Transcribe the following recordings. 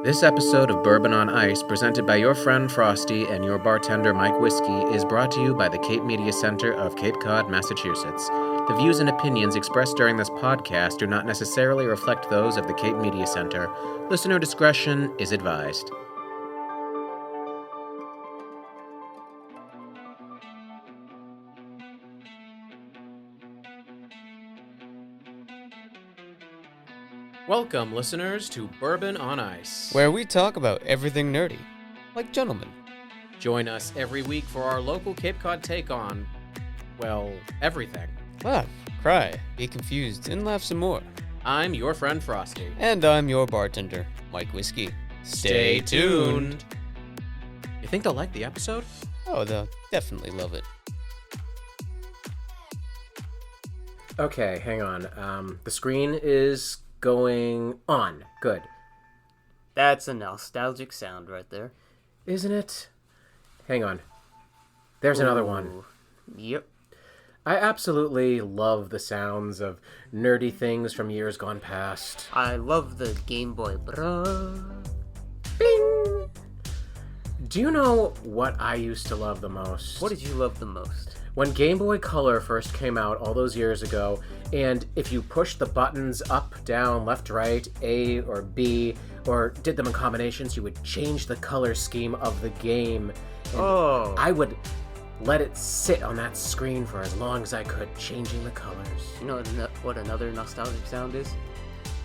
This episode of Bourbon on Ice, presented by your friend Frosty and your bartender Mike Whiskey, is brought to you by the Cape Media Center of Cape Cod, Massachusetts. The views and opinions expressed during this podcast do not necessarily reflect those of the Cape Media Center. Listener discretion is advised. Welcome, listeners, to Bourbon on Ice, where we talk about everything nerdy, like gentlemen. Join us every week for our local Cape Cod take on, well, everything. Laugh, cry, be confused, and laugh some more. I'm your friend Frosty. And I'm your bartender, Mike Whiskey. Stay tuned. You think they'll like the episode? Oh, they'll definitely love it. Okay, hang on. The screen is going on. Good. That's a nostalgic sound right there. Isn't it? Hang on. There's another one. Yep. I absolutely love the sounds of nerdy things from years gone past. I love the Game Boy Bros. Bing! Do you know what I used to love the most? What did you love the most? When Game Boy Color first came out all those years ago, and if you pushed the buttons up, down, left, right, A or B, or did them in combinations, you would change the color scheme of the game. And I would let it sit on that screen for as long as I could, changing the colors. You know what another nostalgic sound is?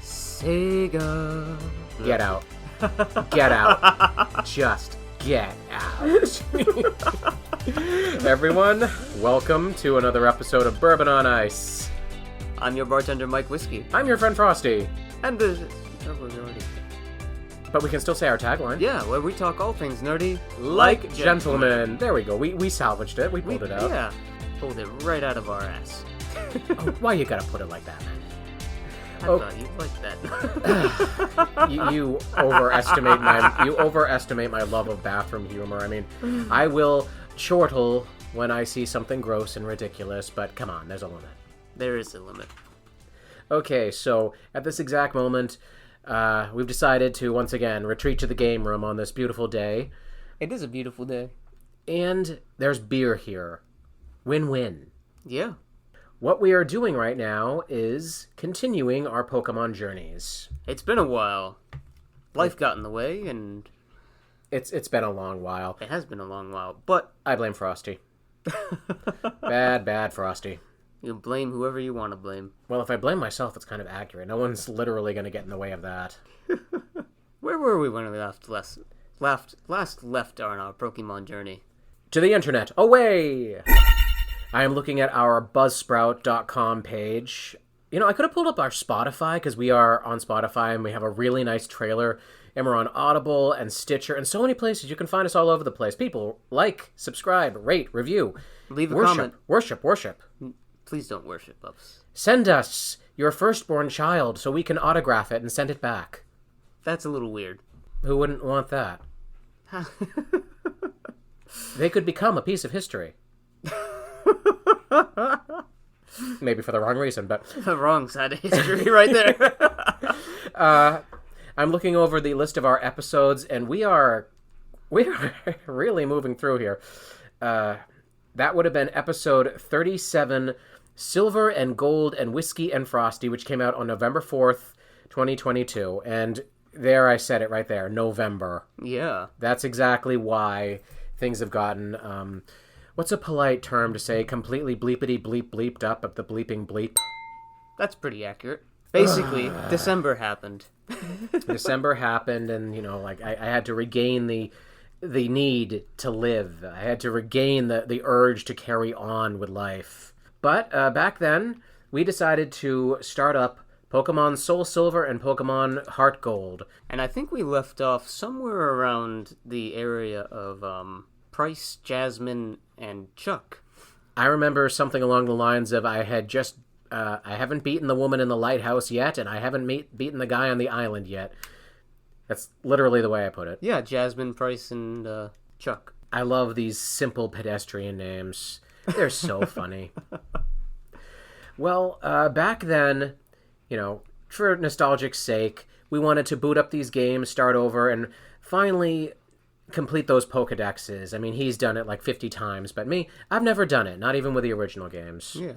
Sega. Get out. Get out. Just get out. Everyone, welcome to another episode of Bourbon on Ice. I'm your bartender, Mike Whiskey. I'm your friend Frosty. And the... But we can still say our tagline. Yeah, where we talk all things nerdy. Like gentlemen. There we go. We salvaged it. We pulled it out. Yeah. Pulled it right out of our ass. Oh, why you gotta put it like that, man? I thought you'd like that. you overestimate my love of bathroom humor. I mean, I will chortle when I see something gross and ridiculous, but come on, there's a limit. There is a limit. Okay, so at this exact moment, we've decided to once again retreat to the game room on this beautiful day. It is a beautiful day. And there's beer here. Win-win. Yeah. What we are doing right now is continuing our Pokemon journeys. It's been a while. Life got in the way, and... It's been a long while. It has been a long while, but... I blame Frosty. Bad Frosty. You blame whoever you want to blame. Well, if I blame myself, it's kind of accurate. No one's literally going to get in the way of that. Where were we when we last left on our Pokemon journey? To the internet. Away! I am looking at our buzzsprout.com page. You know, I could have pulled up our Spotify, because we are on Spotify, and we have a really nice trailer, and we're on Audible and Stitcher, and so many places. You can find us all over the place. People, like, subscribe, rate, review. Leave a comment. Worship. Please don't worship us. Send us your firstborn child so we can autograph it and send it back. That's a little weird. Who wouldn't want that? They could become a piece of history. Maybe for the wrong reason, but... The wrong side of history right there. I'm looking over the list of our episodes, and we're really moving through here. That would have been episode 37, Silver and Gold and Whiskey and Frosty, which came out on November 4th, 2022. And there I said it right there, November. Yeah. That's exactly why things have gotten... what's a polite term to say completely bleepity bleep bleeped up at the bleeping bleep? That's pretty accurate. Basically, December happened. December happened, and, you know, like, I had to regain the need to live. I had to regain the urge to carry on with life. But back then, we decided to start up Pokemon SoulSilver and Pokemon HeartGold. And I think we left off somewhere around the area of Price, Jasmine, and Chuck. I remember something along the lines of I haven't beaten the woman in the lighthouse yet, and I haven't beaten the guy on the island yet. That's literally the way I put it. Yeah, Jasmine, Price, and Chuck. I love these simple pedestrian names. They're so funny. Well, back then, you know, for nostalgic's sake, we wanted to boot up these games, start over, and finally complete those Pokedexes. I mean, he's done it like 50 times, but me, I've never done it, not even with the original games. Yeah.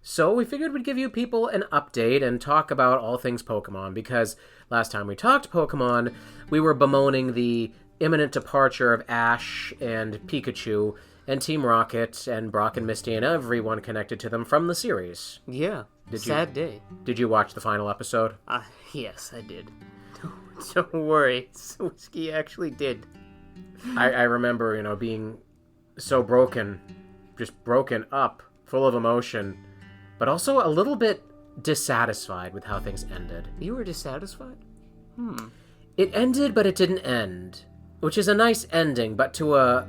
So we figured we'd give you people an update and talk about all things Pokemon, because last time we talked Pokemon, we were bemoaning the imminent departure of Ash and Pikachu and Team Rocket and Brock and Misty and everyone connected to them from the series. Yeah. Sad day. Did you watch the final episode? Yes, I did. Don't worry. Whiskey actually did. I remember, being so broken, just broken up, full of emotion, but also a little bit dissatisfied with how things ended. You were dissatisfied? It ended, but it didn't end, which is a nice ending, but to a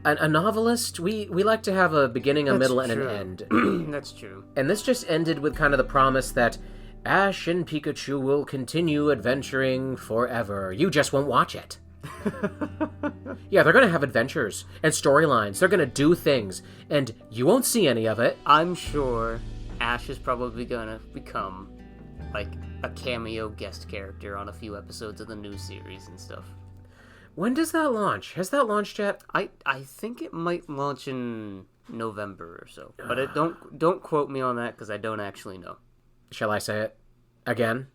novelist, we like to have a beginning, a middle, and an end. That's true. And this just ended with kind of the promise that Ash and Pikachu will continue adventuring forever. You just won't watch it. Yeah, they're going to have adventures and storylines. They're going to do things, and you won't see any of it. I'm sure Ash is probably going to become, like, a cameo guest character on a few episodes of the new series and stuff. When does that launch? Has that launched yet? I think it might launch in November or so, but don't quote me on that because I don't actually know. Shall I say it again?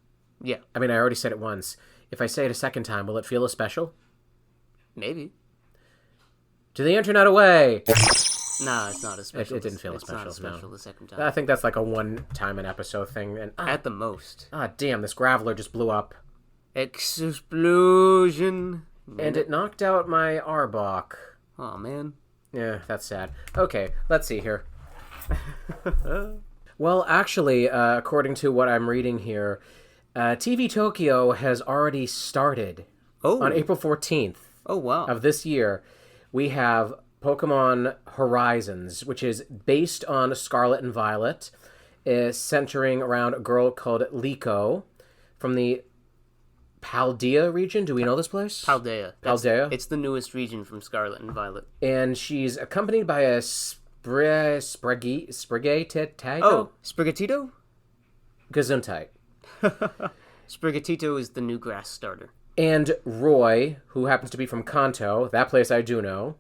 Yeah, I mean, I already said it once. If I say it a second time, will it feel as special? maybe. To the internet away! Nah, it's not as special. It didn't feel as It's not special, as special no. the second time. I think that's like a one-time an episode thing. And At the most. damn, this Graveler just blew up. Explosion. And it knocked out my Arbok. Oh man. Yeah, that's sad. Okay, let's see here. Well, actually, according to what I'm reading here, TV Tokyo has already started. Oh. On April 14th Oh wow. of this year, we have Pokemon Horizons, which is based on Scarlet and Violet, centering around a girl called Liko from the Paldea region. Do we know this place? Paldea. Paldea? It's the newest region from Scarlet and Violet. And she's accompanied by a Sprigatito? Oh, Sprigatito? Gesundheit. Sprigatito is the new grass starter. And Roy, who happens to be from Kanto, that place I do know,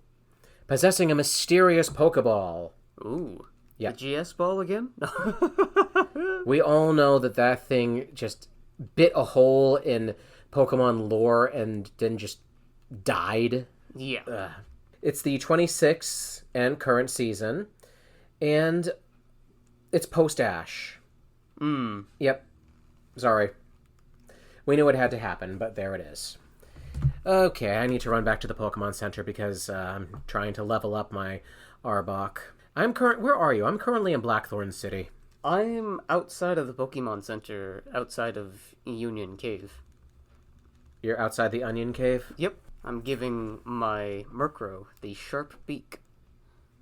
possessing a mysterious Pokeball. Ooh. Yeah. The GS ball again? We all know that thing just bit a hole in Pokemon lore and then just died. Yeah. It's the 26th and current season, and it's post-Ash. Yep. Sorry. We knew it had to happen, but there it is. Okay, I need to run back to the Pokemon Center because I'm trying to level up my Arbok. Where are you? I'm currently in Blackthorn City. I'm outside of the Pokemon Center, outside of Union Cave. You're outside the Onion Cave? Yep. I'm giving my Murkrow the Sharp Beak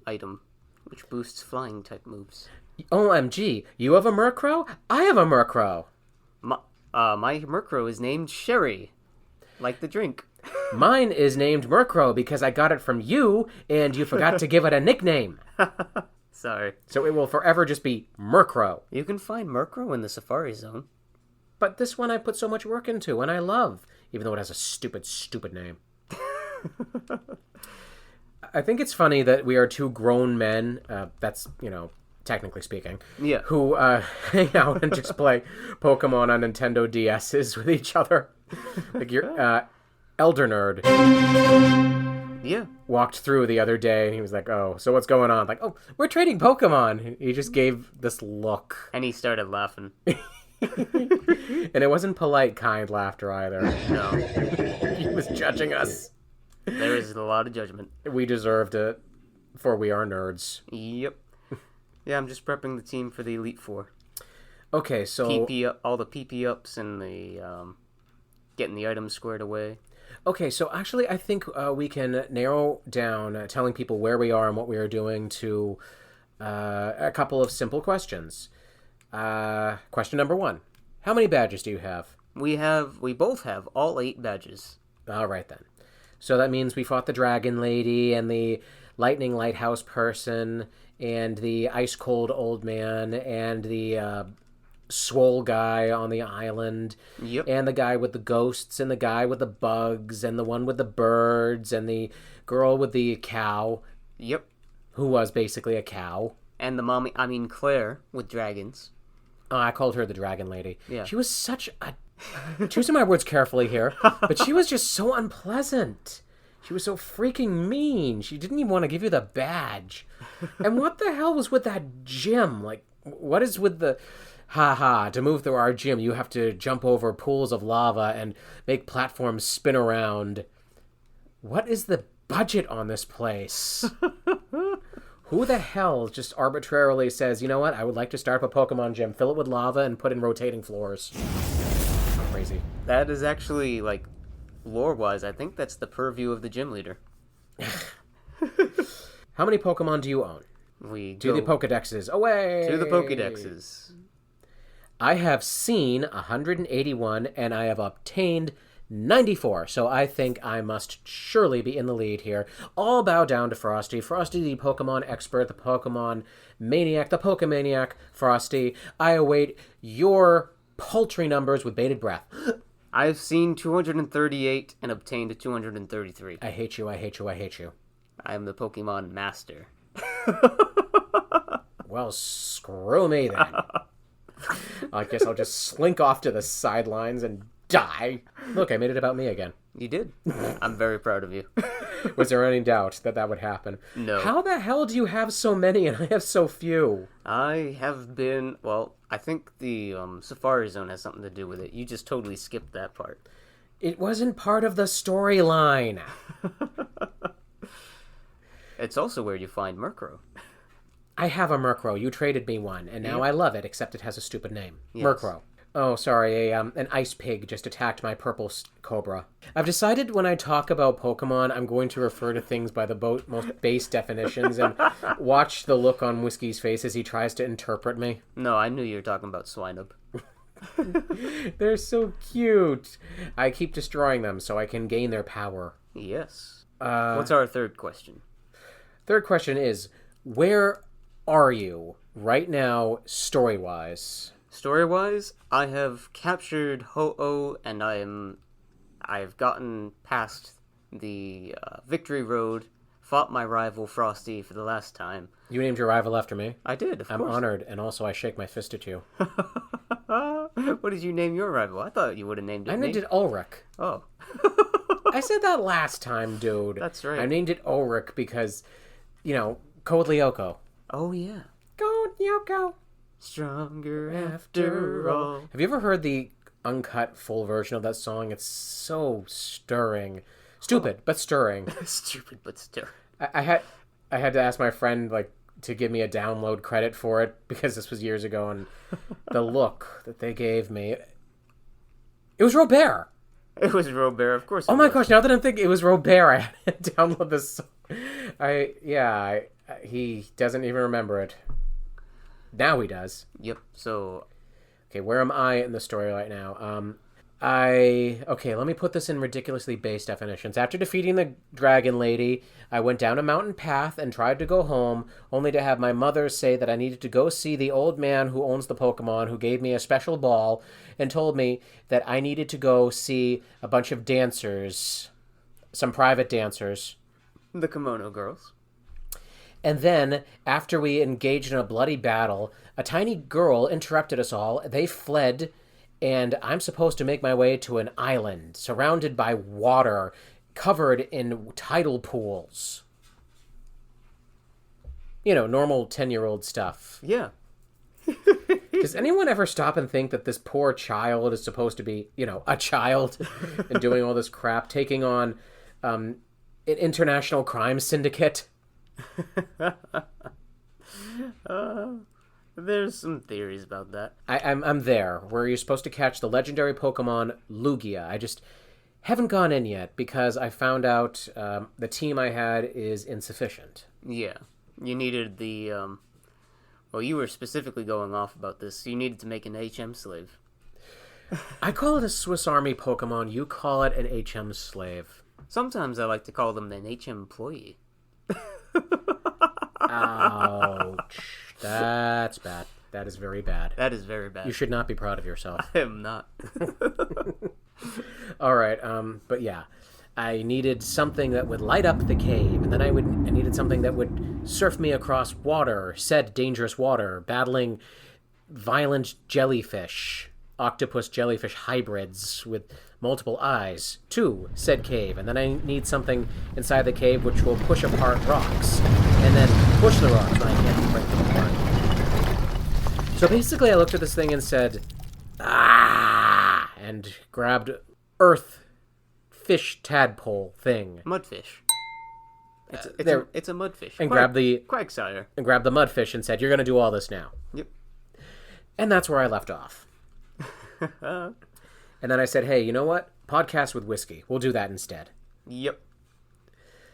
item, which boosts flying type moves. OMG, you have a Murkrow? I have a Murkrow. My Murkrow is named Sherry, like the drink. Mine is named Murkrow because I got it from you, and you forgot to give it a nickname. Sorry. So it will forever just be Murkrow. You can find Murkrow in the Safari Zone. But this one I put so much work into, and I love, even though it has a stupid name. I think it's funny that we are two grown men, that's, technically speaking, Yeah. who hang out and just play Pokemon on Nintendo DSs with each other. Like your Elder Nerd Yeah. walked through the other day, and he was like, oh, so what's going on? Like, oh, we're trading Pokemon. He just gave this look. And he started laughing. And it wasn't polite, kind laughter either. No. He was judging us. There is a lot of judgment. We deserved it, for we are nerds. Yep. Yeah, I'm just prepping the team for the Elite Four. Okay, so... all the PP ups and the getting the items squared away. Okay, so actually I think we can narrow down telling people where we are and what we are doing to a couple of simple questions. Question number 1. How many badges do you have? We both have all 8 badges. All right, then. So that means we fought the Dragon Lady and the Lightning Lighthouse person and the Ice Cold Old Man and the swole guy on the island, Yep. and the guy with the ghosts, and the guy with the bugs, and the one with the birds, and the girl with the cow, Yep. who was basically a cow. And the mommy, I mean Claire, with dragons. Oh, I called her the dragon lady. Yeah. She was such a... choosing my words carefully here, but she was just so unpleasant. She was so freaking mean. She didn't even want to give you the badge. And what the hell was with that gym? Like, what is with the... to move through our gym, you have to jump over pools of lava and make platforms spin around. What is the budget on this place? Who the hell just arbitrarily says, you know what, I would like to start up a Pokemon gym, fill it with lava, and put in rotating floors? Crazy. That is actually, like, lore-wise, I think that's the purview of the gym leader. How many Pokemon do you own? We Do the go Pokedexes. Away! to the Pokedexes. I have seen 181, and I have obtained 94, so I think I must surely be in the lead here. All bow down to Frosty. Frosty, the Pokemon expert, the Pokemon maniac, the Pokemaniac. Frosty, I await your paltry numbers with bated breath. I've seen 238 and obtained 233. I hate you, I hate you, I hate you. I am the Pokemon Master. Well, screw me then. I guess I'll just slink off to the sidelines and die. Look, I made it about me again. You did. I'm very proud of you. Was there any doubt that that would happen? No. How the hell do you have so many and I have so few? I have been, well, I think the Safari Zone has something to do with it. You just totally skipped that part. It wasn't part of the storyline. It's also where you find Murkrow. I have a Murkrow. You traded me one, and now I love it, except it has a stupid name. Yes. Murkrow. Oh, sorry, an ice pig just attacked my purple cobra. I've decided when I talk about Pokemon, I'm going to refer to things by the most base definitions and watch the look on Whiskey's face as he tries to interpret me. No, I knew you were talking about Swinub. They're so cute. I keep destroying them so I can gain their power. Yes. What's our third question? Third question is, where are you right now, story-wise? Story-wise, I have captured Ho-Oh, and I've gotten past the Victory Road, fought my rival Frosty for the last time. You named your rival after me? I did, of I'm course. honored, and also I shake my fist at you. What did you name your rival? I thought you would have named it I named me. it Ulrich. Oh. I said that last time, dude. That's right. I named it Ulrich because, you know, Code Lyoko. Oh, yeah. Code Lyoko. Stronger after all. Have you ever heard the uncut full version of that song? It's so stirring. Stupid, but stirring. Stupid, but still. I had to ask my friend, like, to give me a download credit for it because this was years ago, and the look that they gave me. It was Robert. It was Robert, of course. Oh my gosh! Now that I'm thinking, it was Robert. I had to download this song. He doesn't even remember it. Now he does. Yep. So, Okay, where am I in the story right now? Okay, let me put this in ridiculously base definitions. After defeating the dragon lady, I went down a mountain path and tried to go home, only to have my mother say that I needed to go see the old man who owns the Pokemon, who gave me a special ball, and told me that I needed to go see a bunch of dancers, some private dancers. the Kimono Girls. And then, after we engaged in a bloody battle, a tiny girl interrupted us all. They fled, and I'm supposed to make my way to an island surrounded by water, covered in tidal pools. You know, normal 10-year-old stuff. Yeah. Does anyone ever stop and think that this poor child is supposed to be, you know, a child and doing all this crap, taking on an international crime syndicate? There's some theories about that. I'm there, where you're supposed to catch the legendary Pokemon Lugia. I just haven't gone in yet because I found out the team I had is insufficient. Yeah. You needed the, well, you were specifically going off about this. You needed to make an HM slave. I call it a Swiss Army Pokemon. You call it an HM slave. Sometimes I like to call them an HM employee. Ouch. That's bad. That is very bad. That is very bad. You should not be proud of yourself. I am not. All right, but yeah. I needed something that would light up the cave, and then I needed something that would surf me across water, said dangerous water, battling violent jellyfish, octopus jellyfish hybrids with multiple eyes, to said cave. And then I need something inside the cave which will push apart rocks, and then push the rocks when I can't break them apart. So basically I looked at this thing and said, ah, and grabbed earth fish tadpole thing. Mudfish. It's a mudfish. And grabbed the Quagsire. And grabbed the mudfish and said, "You're going to do all this now." Yep. And that's where I left off. And then I said, "Hey, you know what? Podcast with whiskey. We'll do that instead." Yep.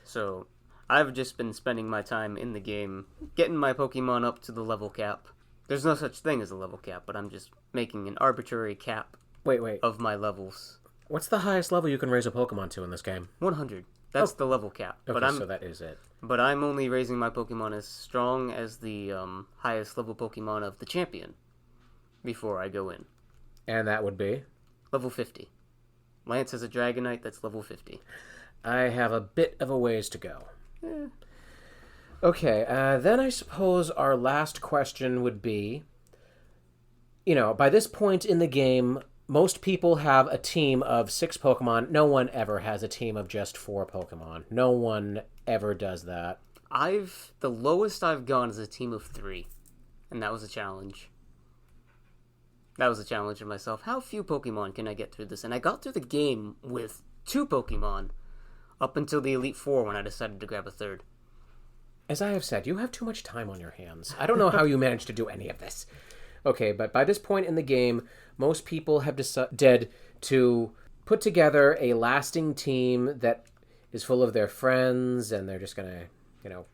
So, I've just been spending my time in the game, getting my Pokemon up to the level cap. There's no such thing as a level cap, but I'm just making an arbitrary cap Wait. of my levels. What's the highest level you can raise a Pokemon to in this game? 100. That's the level cap. Okay, so that is it. But I'm only raising my Pokemon as strong as the highest level Pokemon of the champion before I go in. And that would be? Level 50. Lance has a Dragonite that's level 50. I have a bit of a ways to go. Okay, then I suppose our last question would be, by this point in the game, most people have a team of 6 Pokemon. No one ever has a team of just 4 Pokemon. No one ever does that. The lowest I've gone is a team of 3. And that was a challenge. That was a challenge of myself. How few Pokemon can I get through this? And I got through the game with 2 Pokemon up until the Elite Four when I decided to grab a 3rd. As I have said, you have too much time on your hands. I don't know how you managed to do any of this. Okay, but by this point in the game, most people have decided to put together a lasting team that is full of their friends, and they're just going to,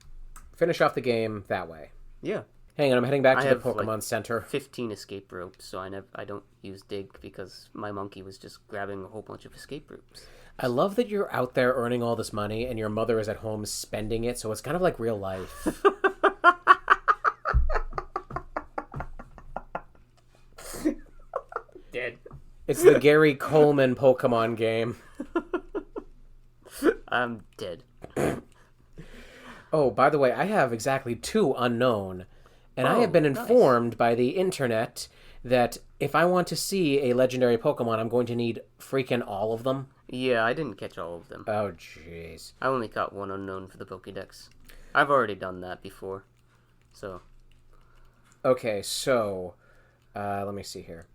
finish off the game that way. Yeah. Hang on, I'm heading back to the Pokemon Center. 15 escape ropes, so I don't use dig because my monkey was just grabbing a whole bunch of escape ropes. I love that you're out there earning all this money, and your mother is at home spending it, so it's kind of like real life. Dead. It's the Gary Coleman Pokemon game. I'm dead. Oh, by the way, I have exactly 2 unknown, and I have been informed by the internet that if I want to see a legendary Pokemon, I'm going to need freaking all of them. Yeah, I didn't catch all of them. Oh, jeez. I only caught 1 unknown for the Pokédex. I've already done that before, so... Okay, so, let me see here.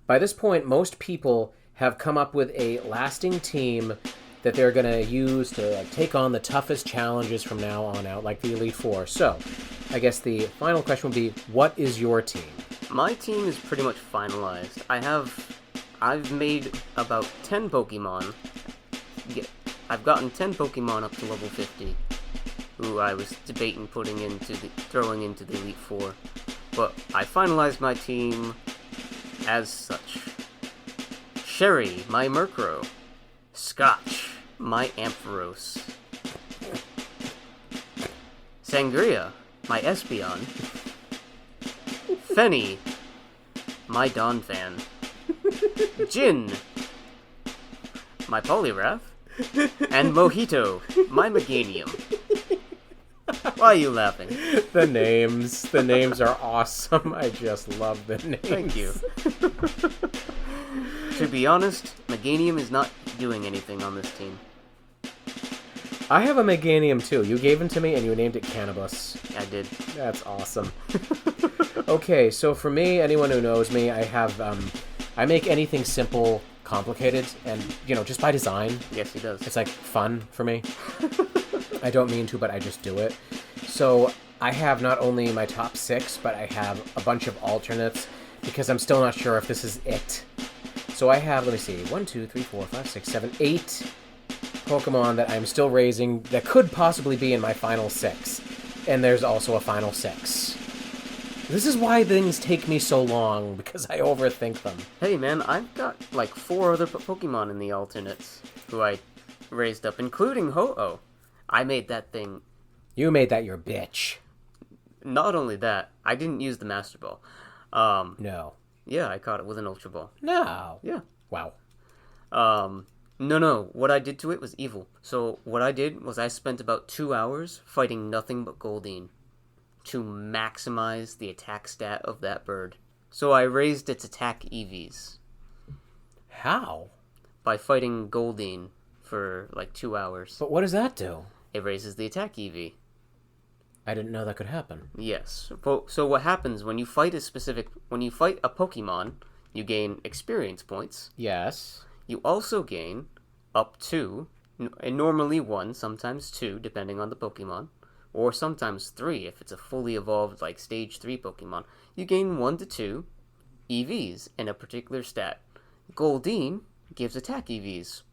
By this point, most people have come up with a lasting team that they're going to use to take on the toughest challenges from now on out, like the Elite Four. So, I guess the final question would be, what is your team? My team is pretty much finalized. I've made about 10 Pokemon. I've gotten 10 Pokemon up to level 50, who I was debating throwing into the Elite Four. But I finalized my team as such. Sherry, my Murkrow. Scotch, my Ampharos. Sangria, my Espeon. Fenny, my Donphan. Jin, my Poliwrath. And Mojito, my Meganium. Why are you laughing? The names are awesome. I just love the names. Thank you. To be honest, Meganium is not doing anything on this team. I have a Meganium too. You gave him to me and you named it Cannabis. I did. That's awesome. Okay, so for me, anyone who knows me, I make anything simple complicated, and just by design. Yes, he does. It's like fun for me. I don't mean to, but I just do it. So I have not only my top 6, but I have a bunch of alternates because I'm still not sure if this is it. So I have, let me see, 1, 2, 3, 4, 5, 6, 7, 8 Pokemon that I'm still raising that could possibly be in my final 6. And there's also a final 6. This is why things take me so long, because I overthink them. Hey man, I've got like 4 other Pokemon in the alternates who I raised up, including Ho-Oh. I made that thing. You made that your bitch. Not only that, I didn't use the Master Ball. No. Yeah, I caught it with an Ultra Ball. No. Yeah. Wow. No. What I did to it was evil. So what I did was I spent about 2 hours fighting nothing but Goldeen to maximize the attack stat of that bird. So I raised its attack EVs How? by fighting Goldeen for like 2 hours. But what does that do? It raises the attack EV. I didn't know that could happen. Yes. So what happens when you fight a Pokemon, you gain experience points. Yes. You also gain up to, and normally 1, sometimes 2, depending on the Pokemon, or sometimes 3 if it's a fully evolved, like, Stage 3 Pokemon. You gain 1 to 2 EVs in a particular stat. Goldeen gives attack EVs.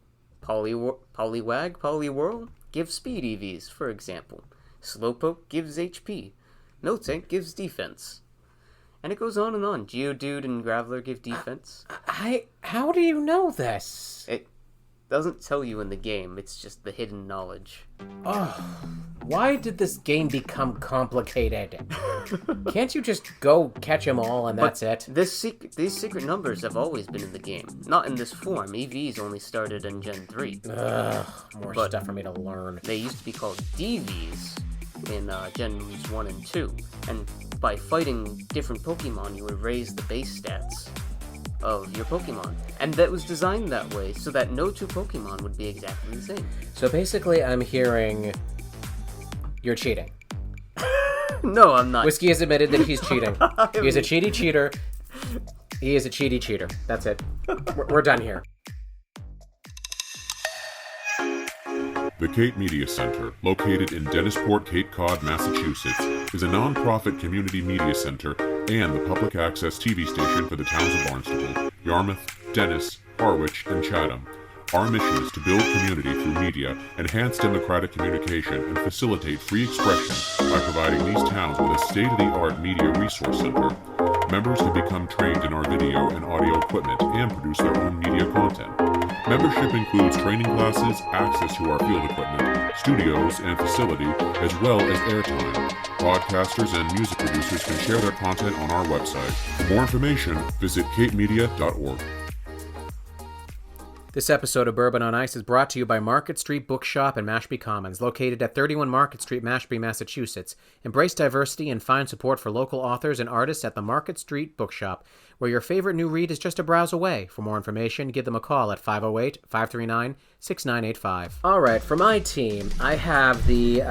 Poliwag, Poliwhirl gives speed EVs, for example. Slowpoke gives HP. Miltank gives defense. And it goes on and on. Geodude and Graveler give defense. How do you know this? It doesn't tell you in the game. It's just the hidden knowledge. Oh, why did this game become complicated? Can't you just go catch them all and that's it? These secret numbers have always been in the game. Not in this form. EVs only started in Gen 3. Ugh, more stuff for me to learn. They used to be called DVs in Gens 1 and 2. And by fighting different Pokemon, you would raise the base stats of your Pokemon. And that was designed that way so that no two Pokemon would be exactly the same. So basically, I'm hearing you're cheating. No, I'm not. Whiskey has admitted that he's cheating. He is a cheaty cheater. He is a cheaty cheater. That's it. We're done here. The Cape Media Center, located in Dennisport, Cape Cod, Massachusetts, is a non-profit community media center and the public access TV station for the towns of Barnstable, Yarmouth, Dennis, Harwich, and Chatham. Our mission is to build community through media, enhance democratic communication, and facilitate free expression by providing these towns with a state-of-the-art media resource center. Members can become trained in our video and audio equipment and produce their own media content. Membership includes training classes, access to our field equipment, studios, and facility, as well as airtime. Podcasters and music producers can share their content on our website. For more information, visit capemedia.org. This episode of Bourbon on Ice is brought to you by Market Street Bookshop in Mashpee Commons, located at 31 Market Street, Mashpee, Massachusetts. Embrace diversity and find support for local authors and artists at the Market Street Bookshop, where your favorite new read is just a browse away. For more information, give them a call at 508-539-6985. All right, for my team, I have the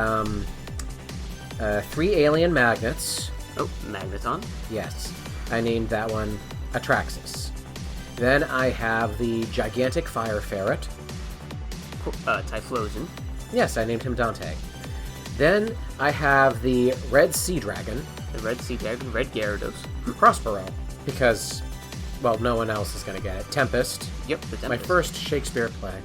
3 alien magnets. Oh, Magneton. Yes, I named that one Atraxis. Then I have the gigantic fire ferret. Typhlosion. Yes, I named him Dante. Then I have the red sea dragon. The red sea dragon. Red Gyarados. Prospero. Because, well, no one else is going to get it. Tempest. Yep, the Tempest. My first Shakespeare play.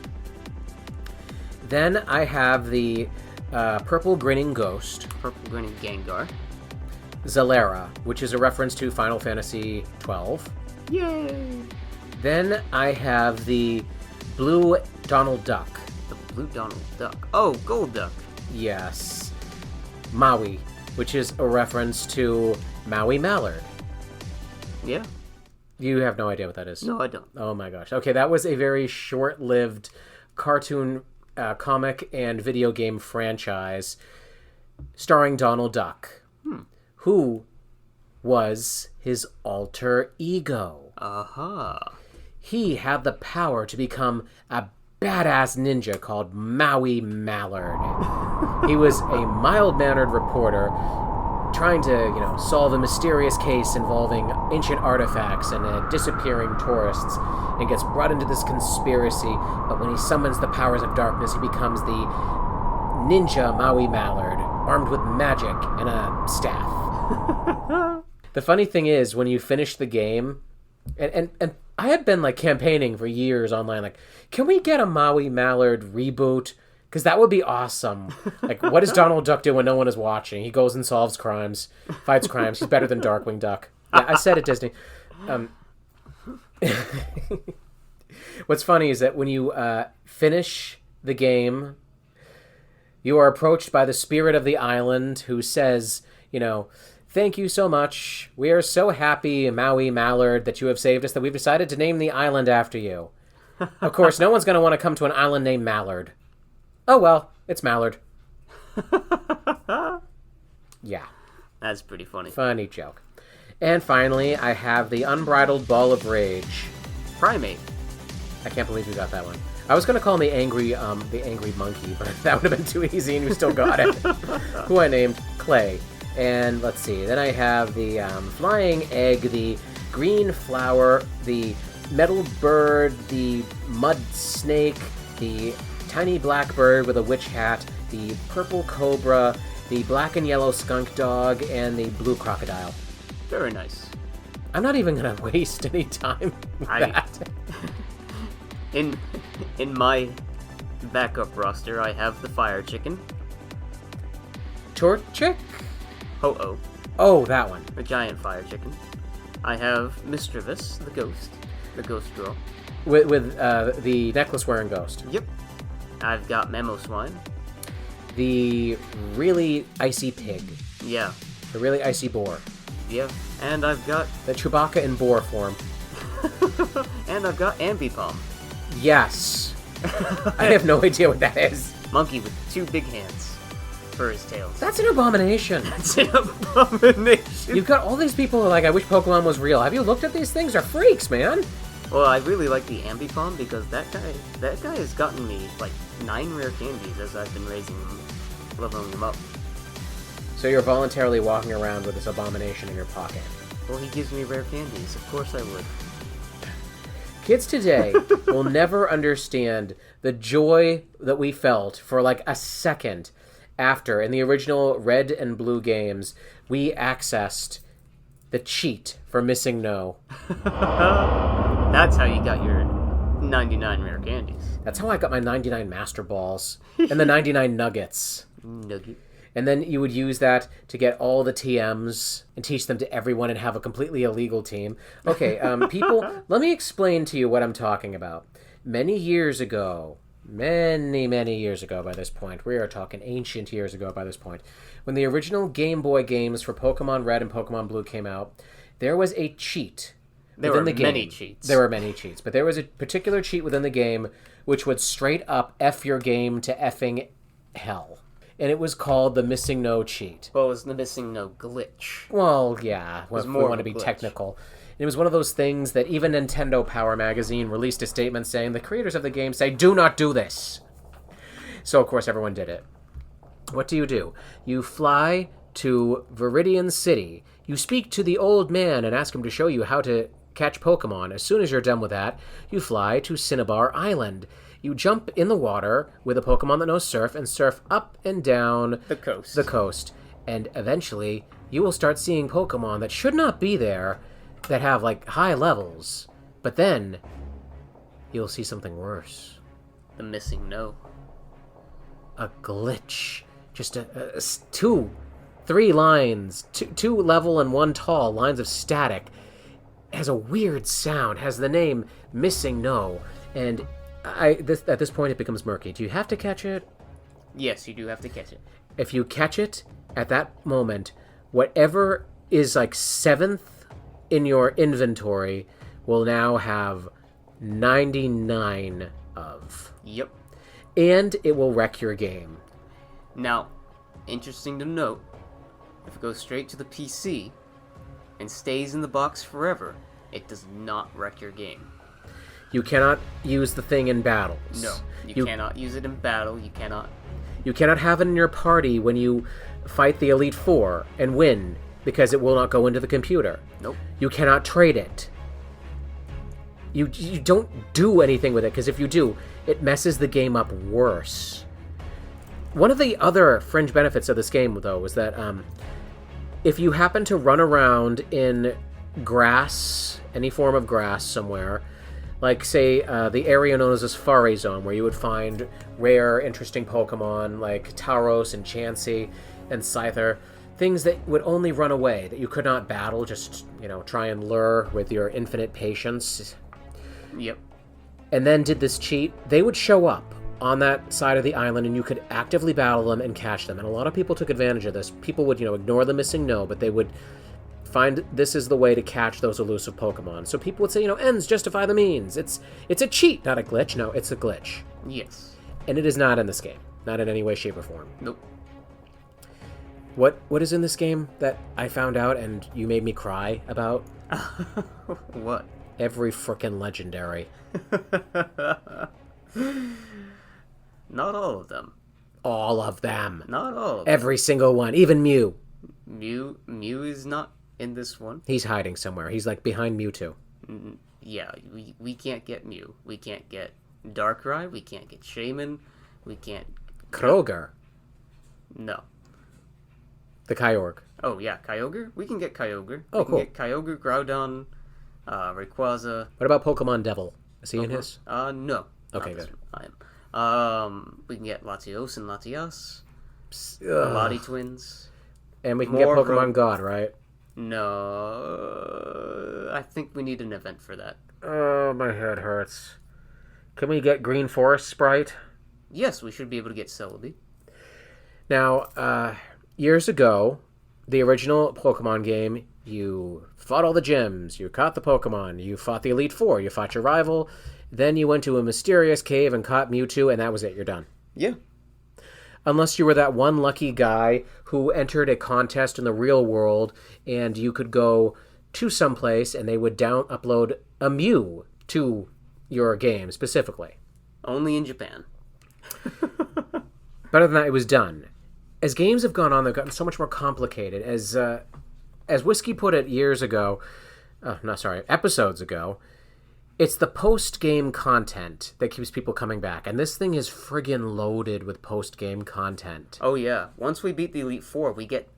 Then I have the purple grinning ghost. Purple grinning Gengar. Zalera, which is a reference to Final Fantasy XII. Yay! Then I have the blue Donald Duck. The blue Donald Duck. Oh, Gold Duck. Yes. Maui, which is a reference to Maui Mallard. Yeah. You have no idea what that is? No, I don't. Oh my gosh. Okay, that was a very short-lived cartoon, comic, and video game franchise starring Donald Duck, who was his alter ego. Uh-huh. He had the power to become a badass ninja called Maui Mallard. He was a mild-mannered reporter trying to, solve a mysterious case involving ancient artifacts and disappearing tourists, and gets brought into this conspiracy. But when he summons the powers of darkness, he becomes the ninja Maui Mallard, armed with magic and a staff. The funny thing is, when you finish the game, and I had been campaigning for years online, can we get a Maui Mallard reboot? Because that would be awesome. What does Donald Duck do when no one is watching? He goes and solves crimes, fights crimes. He's better than Darkwing Duck. Yeah, I said it, Disney. What's funny is that when you finish the game, you are approached by the spirit of the island who says, Thank you so much. We are so happy, Maui Mallard, that you have saved us that we've decided to name the island after you. Of course, no one's going to want to come to an island named Mallard. Oh well, it's Mallard. Yeah. That's pretty funny. Funny joke. And finally, I have the Unbridled Ball of Rage. Primate. I can't believe you got that one. I was going to call him the angry monkey, but that would have been too easy, and you still got it. Who I named Clay. And let's see. Then I have the flying egg, the green flower, the metal bird, the mud snake, the tiny black bird with a witch hat, the purple cobra, the black and yellow skunk dog, and the blue crocodile. Very nice. I'm not even going to waste any time with that. In my backup roster, I have the fire chicken. Torchic? Ho-Oh, Oh, that one. a giant fire chicken. I have Mischievous, the ghost girl. With the necklace-wearing ghost. Yep. I've got Memo Swine. The really icy pig. Yeah. The really icy boar. Yeah. And I've got The Chewbacca in boar form. Ambipom. Yes. I have no idea what that is. Monkey with two big hands for his tails. That's an abomination. That's an abomination. You've got all these people who are like, I wish Pokemon was real. Have you looked at these things? They're freaks, man. Well, I really like the Ambipom because that guy has gotten me like 9 rare candies as I've been raising them, leveling them up. So you're voluntarily walking around with this abomination in your pocket. Well, he gives me rare candies. Of course I would. Kids today will never understand the joy that we felt for like a second after, in the original Red and Blue games, we accessed the cheat for Missing No. That's how you got your 99 rare candies. That's how I got my 99 Master Balls and the 99 Nuggets. Nugget. And then you would use that to get all the TMs and teach them to everyone and have a completely illegal team. Okay, people, let me explain to you what I'm talking about. Many years ago, many years ago by this point, we are talking ancient years ago by this point, when the original Game Boy games for Pokemon Red and Pokemon Blue came out, there was a cheat within the game. Many cheats. There were many cheats, but there was a particular cheat within the game which would straight up F your game to effing hell. And it was called the Missing No cheat. Well, it was the Missing No glitch. Well, yeah, if we more want to of a be glitch. technical. It was one of those things that even Nintendo Power Magazine released a statement saying the creators of the game say, do not do this. So, of course, everyone did it. What do? You fly to Viridian City. You speak to the old man and ask him to show you how to catch Pokemon. As soon as you're done with that, you fly to Cinnabar Island. You jump in the water with a Pokemon that knows surf and surf up and down The coast. And eventually, you will start seeing Pokemon that should not be there that have, like, high levels. But then, you'll see something worse. The Missing No. A glitch. Just three lines, two level and one tall lines of static. Has a weird sound, has the name Missing No, and at this point it becomes murky. Do you have to catch it? Yes, you do have to catch it. If you catch it at that moment, whatever is like 7th in your inventory will now have 99 of. Yep. And it will wreck your game. Now, interesting to note, if it goes straight to the PC and stays in the box forever, it does not wreck your game. You cannot use the thing in battles. No, you cannot use it in battle. You cannot have it in your party when you fight the Elite Four and win, because it will not go into the computer. Nope. You cannot trade it. You don't do anything with it, because if you do, it messes the game up worse. One of the other fringe benefits of this game, though, is that if you happen to run around in grass, any form of grass somewhere, like, say, the area known as the Safari Zone, where you would find rare, interesting Pokemon like Tauros and Chansey and Scyther, things that would only run away, that you could not battle, just, try and lure with your infinite patience. Yep. And then did this cheat, they would show up on that side of the island, and you could actively battle them and catch them. And a lot of people took advantage of this. People would, ignore the missing no, but they would find this is the way to catch those elusive Pokemon. So people would say, ends justify the means. It's a cheat, not a glitch. No, it's a glitch. Yes. And it is not in this game. Not in any way, shape, or form. Nope. What is in this game that I found out and you made me cry about? What? Every frickin' legendary. Not all of them. All of them. Not all of them. Every single one. Even Mew. Mew is not in this one. He's hiding somewhere. He's like behind Mewtwo. Yeah, we can't get Mew. We can't get Darkrai. We can't get Shaman. We can't... Kroger. No. The Kyogre. Oh, yeah, Kyogre? We can get Kyogre. Oh, we cool. can get Kyogre, Groudon, Rayquaza. What about Pokemon Devil? Is he in his? No. Okay, not this good. time. We can get Latios and Latias. Ugh. Lottie twins. And we can More get Pokemon God, right? No. I think we need an event for that. Oh, my head hurts. Can we get Green Forest Sprite? Yes, we should be able to get Celebi. Now, years ago, the original Pokemon game, you fought all the gyms, you caught the Pokemon, you fought the Elite Four, you fought your rival, then you went to a mysterious cave and caught Mewtwo, and that was it, you're done. Yeah. Unless you were that one lucky guy who entered a contest in the real world, and you could go to someplace and they would upload a Mew to your game specifically. Only in Japan. But other than that, it was done. As games have gone on, they've gotten so much more complicated. As Whiskey put it episodes ago, it's the post-game content that keeps people coming back. And this thing is friggin' loaded with post-game content. Oh, yeah. Once we beat the Elite Four, we get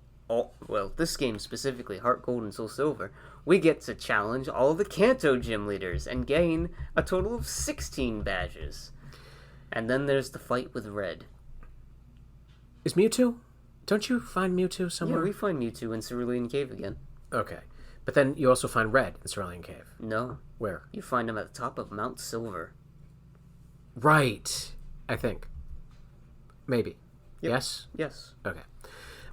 this game specifically, HeartGold and SoulSilver, we get to challenge all the Kanto gym leaders and gain a total of 16 badges. And then there's the fight with Red. Is Mewtwo? Don't you find Mewtwo somewhere? Yeah, we find Mewtwo in Cerulean Cave again. Okay. But then you also find Red in Cerulean Cave. No. Where? You find him at the top of Mount Silver. Right. I think. Maybe. Yep. Yes? Yes. Okay.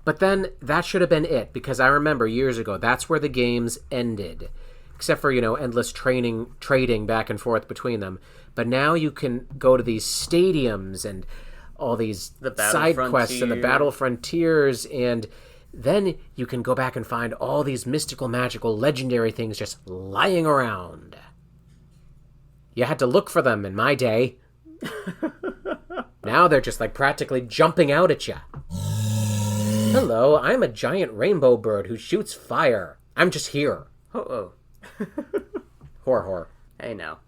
But then that should have been it, because I remember years ago, that's where the games ended. Except for, endless trading back and forth between them. But now you can go to these stadiums and all these side quests and the battle frontiers, and then you can go back and find all these mystical, magical, legendary things just lying around. You had to look for them in my day. Now they're just like practically jumping out at you. Hello, I'm a giant rainbow bird who shoots fire. I'm just here. Oh. Hor. Hey now.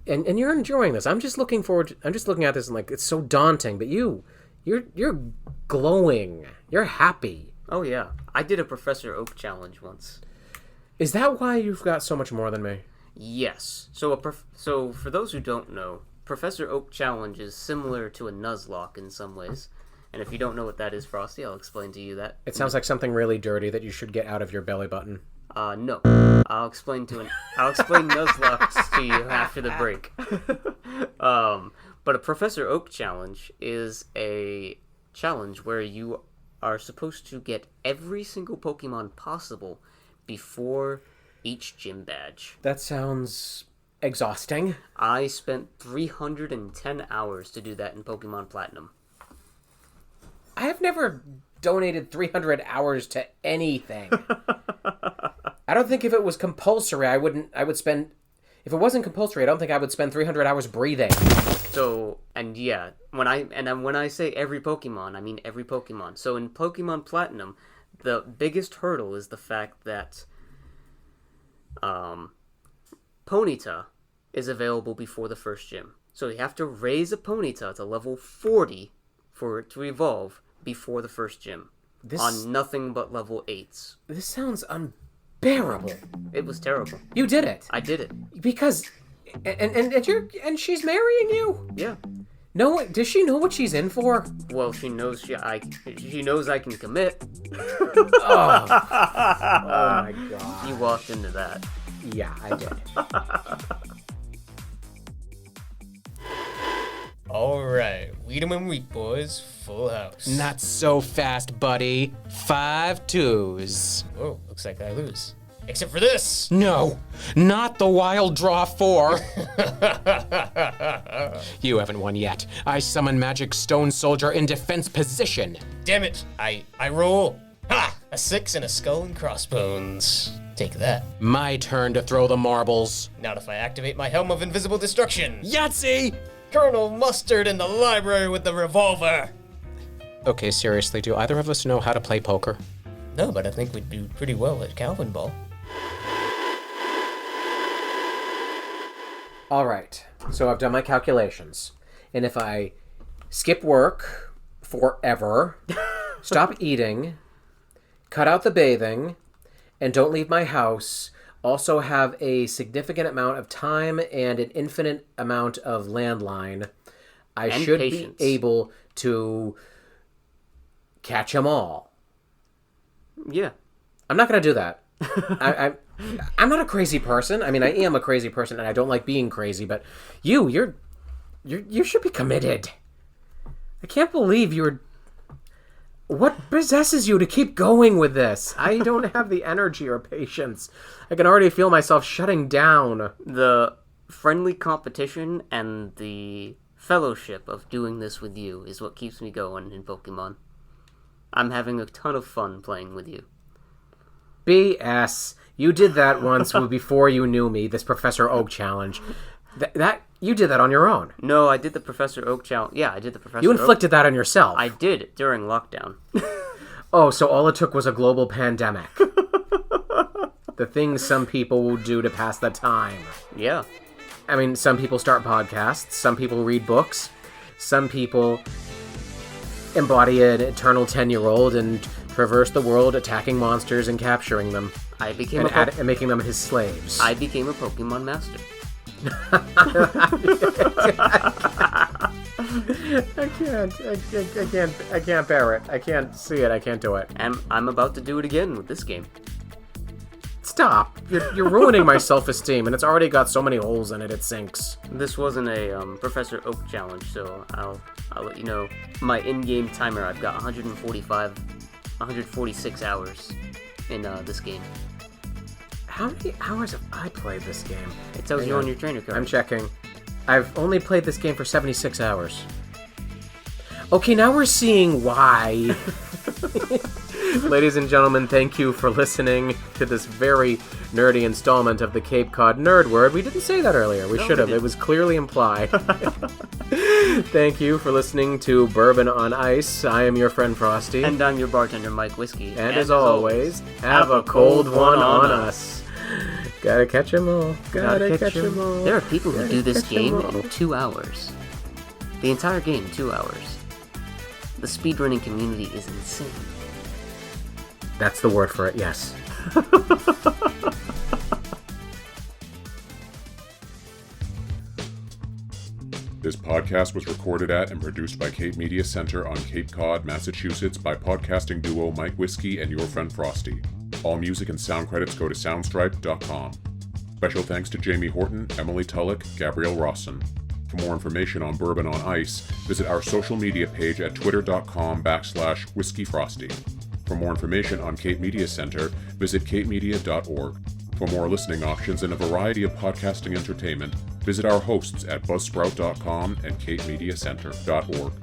And you're enjoying this. I'm just looking at this and like it's so daunting, but you're glowing. You're happy. Oh yeah. I did a Professor Oak challenge once. Is that why you've got so much more than me? Yes. So for those who don't know, Professor Oak challenge is similar to a Nuzlocke in some ways. And if you don't know what that is, Frosty, I'll explain to you that. It sounds like something really dirty that you should get out of your belly button. No. I'll explain Nuzlocke to you after the break. But a Professor Oak challenge is a challenge where you are supposed to get every single Pokemon possible before each gym badge. That sounds exhausting. I spent 310 hours to do that in Pokemon Platinum. I have never donated 300 hours to anything. I don't think if it was compulsory, I would spend... If it wasn't compulsory, I don't think I would spend 300 hours breathing. So, and yeah, when I say every Pokemon, I mean every Pokemon. So in Pokemon Platinum, the biggest hurdle is the fact that Ponyta is available before the first gym. So you have to raise a Ponyta to level 40 for it to evolve before the first gym. On nothing but level 8s. This sounds unbearable. It was terrible. You did it. I did it. Because... And she's marrying you? Yeah. No, does she know what she's in for? Well, she knows she knows I can commit. Oh my god. You walked into that. Yeah, I did. All right, Weed'em and Wheat Boys, full house. Not so fast, buddy. 5 2s. Whoa, looks like I lose. Except for this! No, not the wild draw 4. You haven't won yet. I summon Magic Stone Soldier in defense position. Damn it, I roll. Ha! A 6 and a skull and crossbones. Take that. My turn to throw the marbles. Now if I activate my Helm of Invisible Destruction. Yahtzee! Colonel Mustard in the library with the revolver. Okay, seriously, do either of us know how to play poker? No, but I think we'd do pretty well at Calvin Ball. All right, so I've done my calculations. And if I skip work forever, stop eating, cut out the bathing, and don't leave my house, also have a significant amount of time and an infinite amount of landline, I And should patience. be able to catch them all. Yeah. I'm not going to do that. I'm not a crazy person. I mean, I am a crazy person, and I don't like being crazy. But you should be committed. I can't believe you're. What possesses you to keep going with this? I don't have the energy or patience. I can already feel myself shutting down. The friendly competition and the fellowship of doing this with you is what keeps me going in Pokemon. I'm having a ton of fun playing with you. BS. You did that once before you knew me. This Professor Oak challenge. That you did that on your own. No, I did the Professor Oak challenge. Yeah, I did the Professor You Oak. inflicted that on yourself. I did it during lockdown. Oh, so all it took was a global pandemic. The things some people will do to pass the time. Yeah. I mean, some people start podcasts, some people read books, some people embody an eternal 10-year-old and traverse the world attacking monsters and capturing them I became and making them his slaves. I became a Pokemon master. I can't bear it. I can't see it. I can't do it. And I'm about to do it again with this game. Stop. You're ruining my self-esteem, and it's already got so many holes in it, it sinks. This wasn't a Professor Oak challenge, so I'll let you know. My in-game timer, I've got 146 hours in this game. How many hours have I played this game? It tells you on your trainer card. I'm checking. I've only played this game for 76 hours. Okay, now we're seeing why. Ladies and gentlemen, thank you for listening to this very nerdy installment of the Cape Cod Nerd Word. We didn't say that earlier. We should have. It was clearly implied. Thank you for listening to Bourbon on Ice. I am your friend Frosty. And I'm your bartender, Mike Whiskey. And as always, have a cold one on us. Gotta catch 'em all. Gotta catch 'em all. There are people who do this catch 'em game all. in 2 hours. The entire game, 2 hours. The speedrunning community is insane. That's the word for it, yes. This podcast was recorded at and produced by Cape Media Center on Cape Cod, Massachusetts by podcasting duo Mike Whiskey and your friend Frosty. All music and sound credits go to soundstripe.com. Special thanks to Jamie Horton, Emily Tulloch, Gabrielle Rawson. For more information on Bourbon on Ice, visit our social media page at twitter.com/whiskeyfrosty. For more information on Cape Media Center, visit capemedia.org. For more listening options and a variety of podcasting entertainment, visit our hosts at buzzsprout.com and capemediacenter.org.